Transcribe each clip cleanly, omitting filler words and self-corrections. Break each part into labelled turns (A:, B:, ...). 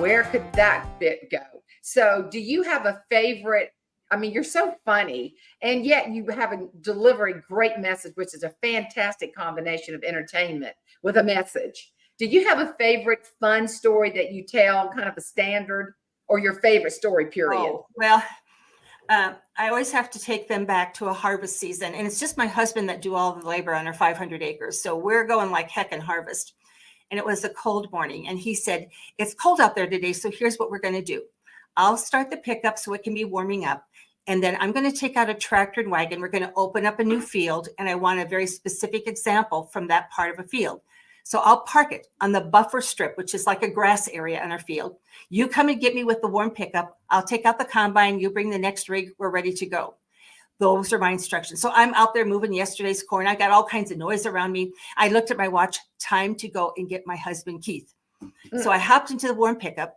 A: Where could that bit go? So, do you have a favorite? I mean, you're so funny, and yet you have a deliver a great message, which is a fantastic combination of entertainment with a message. Do you have a favorite fun story that you tell, kind of a standard, or your favorite story, period?
B: Oh, well, I always have to take them back to a harvest season, and it's just my husband that do all the labor on our 500 acres. So we're going like heck in harvest. And it was a cold morning, and he said, it's cold out there today, so here's what we're going to do. I'll start the pickup so it can be warming up. And then I'm going to take out a tractor and wagon. We're going to open up a new field, and I want a very specific example from that part of a field. So I'll park it on the buffer strip, which is like a grass area on our field. You come and get me with the warm pickup. I'll take out the combine. You bring the next rig. We're ready to go. Those are my instructions. So I'm out there moving yesterday's corn. I got all kinds of noise around me. I looked at my watch, time to go and get my husband, Keith. So I hopped into the warm pickup,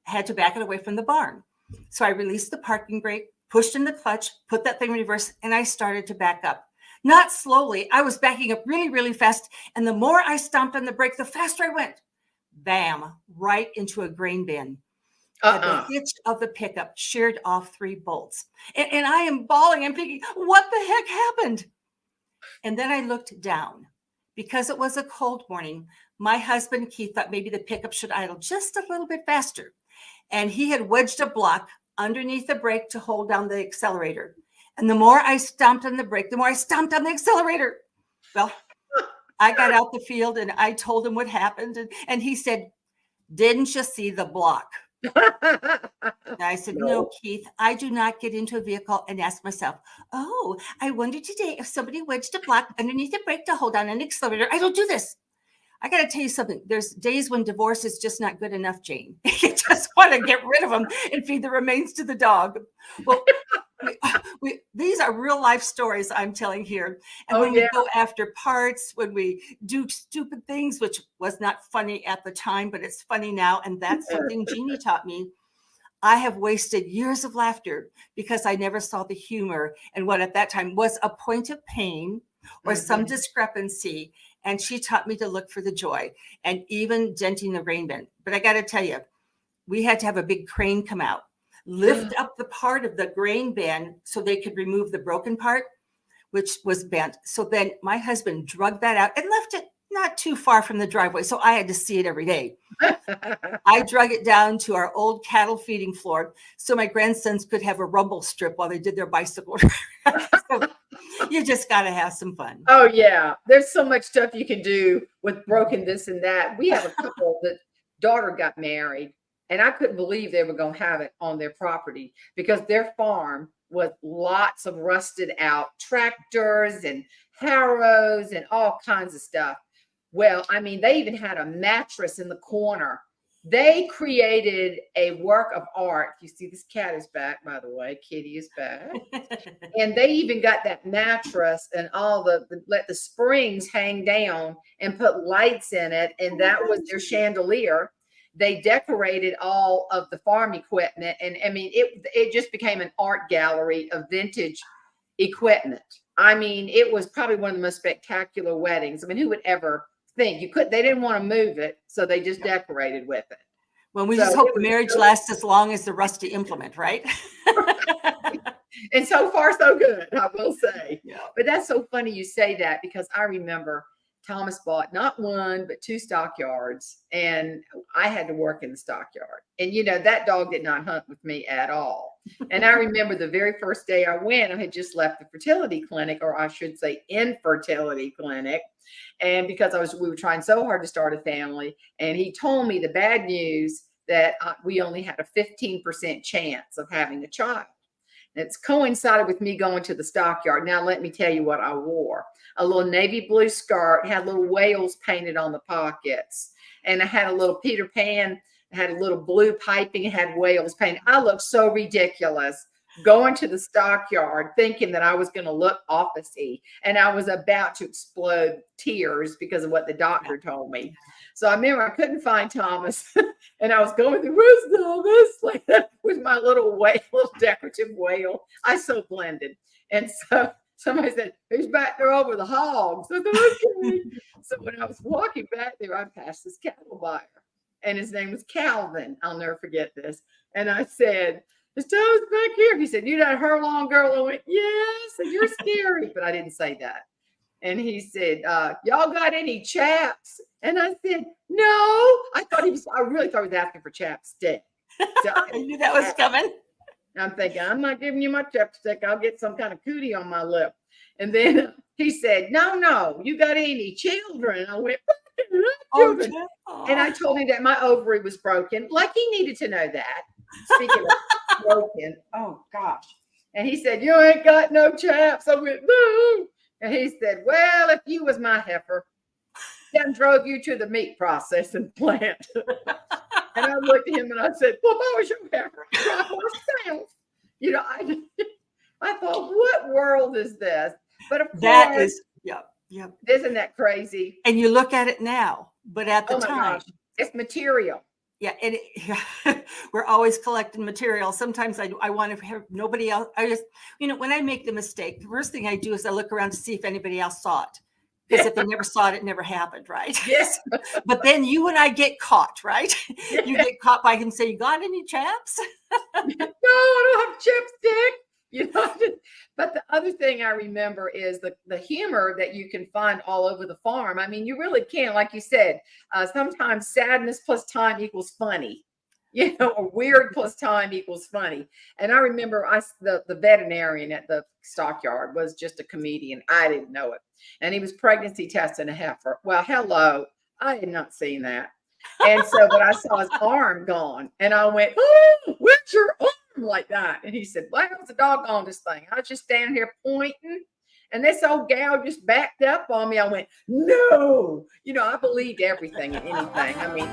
B: had to back it away from the barn. So I released the parking brake, pushed in the clutch, put that thing in reverse, and I started to back up. Not slowly. I was backing up really, really fast. And the more I stomped on the brake, the faster I went. Bam, right into a grain bin. And the hitch of the pickup sheared off 3 bolts. And I am bawling. I'm thinking, what the heck happened? And then I looked down. Because it was a cold morning, my husband, Keith, thought maybe the pickup should idle just a little bit faster. And he had wedged a block underneath the brake to hold down the accelerator. And the more I stomped on the brake, the more I stomped on the accelerator. Well, I got out the field and I told him what happened. And he said, didn't you see the block? I said, no, Keith, I do not get into a vehicle and ask myself, oh, I wonder today if somebody wedged a block underneath the brake to hold on an accelerator. I don't do this. I got to tell you something. There's days when divorce is just not good enough, Jane. You just want to get rid of them and feed the remains to the dog. Well, these are real life stories I'm telling here. And when we go after parts, when we do stupid things, which was not funny at the time, but it's funny now. And that's something Jeannie taught me. I have wasted years of laughter because I never saw the humor in what at that time was a point of pain or some discrepancy. And she taught me to look for the joy and even denting the grain bin. But I got to tell you, we had to have a big crane come out, lift up the part of the grain bin so they could remove the broken part, which was bent. So then my husband drug that out and left it not too far from the driveway. So I had to see it every day. I drug it down to our old cattle feeding floor so my grandsons could have a rumble strip while they did their bicycle. So you just got to have some fun.
A: Oh, yeah. There's so much stuff you can do with broken this and that. We have a couple that daughter got married, and I couldn't believe they were going to have it on their property because their farm was lots of rusted out tractors and harrows and all kinds of stuff. Well, I mean, they even had a mattress in the corner. They created a work of art. You see, this cat is back, by the way. Kitty is back. And they even got that mattress and all let the springs hang down and put lights in it. And that was their chandelier. They decorated all of the farm equipment. And I mean, it just became an art gallery of vintage equipment. I mean, it was probably one of the most spectacular weddings. I mean, who would ever think they didn't want to move it, so they just decorated with it.
B: Well, we just hope the marriage lasts as long as the rusty implement, right?
A: And so far, so good, I will say. Yeah. But that's so funny you say that because I remember Thomas bought not 1, but 2 stockyards, and I had to work in the stockyard. And, you know, that dog did not hunt with me at all. And I remember the very first day I went, I had just left the fertility clinic, or I should say infertility clinic. And because we were trying so hard to start a family, and he told me the bad news that we only had a 15% chance of having a child. It's coincided with me going to the stockyard. Now, let me tell you what I wore. A little navy blue skirt, had little whales painted on the pockets. And I had a little Peter Pan, had a little blue piping, had whales painted. I looked so ridiculous going to the stockyard thinking that I was going to look officey. And I was about to explode tears because of what the doctor told me. So I remember I couldn't find Thomas. And I was going through, where's Thomas? Like that with my little decorative whale. I so blended. And so somebody said, he's back there over the hogs. I said, okay. So when I was walking back there, I passed this cattle buyer. and his name was Calvin. I'll never forget this. And I said, "His Thomas back here." He said, "You that Herlong girl?" I went, "Yes." And "You're scary," but I didn't say that. And he said, "Y'all got any chaps?" And I said, "No." I really thought he was asking for chapstick. So
B: I knew that was coming.
A: I'm thinking, "I'm not giving you my chapstick. I'll get some kind of cootie on my lip." And then he said, "No, you got any children?" I went, "Children." And I told him that my ovary was broken. Like he needed to know that. Speaking of broken, oh gosh. And he said, "You ain't got no chaps." I went, "No." And he said, "Well, if you was my heifer, then drove you to the meat processing plant." And I looked at him and I said, "Well, if I was your heifer, I'd drive myself." You know, I thought, what world is this? But of course,
B: that is, yep.
A: Isn't that crazy?
B: And you look at it now, but at the
A: Oh my
B: time,
A: gosh, it's material.
B: yeah, we're always collecting material. Sometimes I want to have nobody else. I just, when I make the mistake, the first thing I do is I look around to see if anybody else saw it. Because if they never saw it, it never happened, right?
A: Yes.
B: But then you and I get caught, right? You get caught by him saying, "You got any chaps?"
A: No, I don't have chipstick. But the other thing I remember is the humor that you can find all over the farm. I mean, you really can, like you said, sometimes sadness plus time equals funny. Or weird plus time equals funny. And I remember the veterinarian at the stockyard was just a comedian. I didn't know it. And he was pregnancy testing a heifer. Well, hello. I had not seen that. And so, but I saw his arm gone and I went, "Oh, where's your arm?" Like that. And he said, "Well, how's the dog on this thing?" I was just standing here pointing. And this old gal just backed up on me. I went, "No." I believed everything and anything. I mean,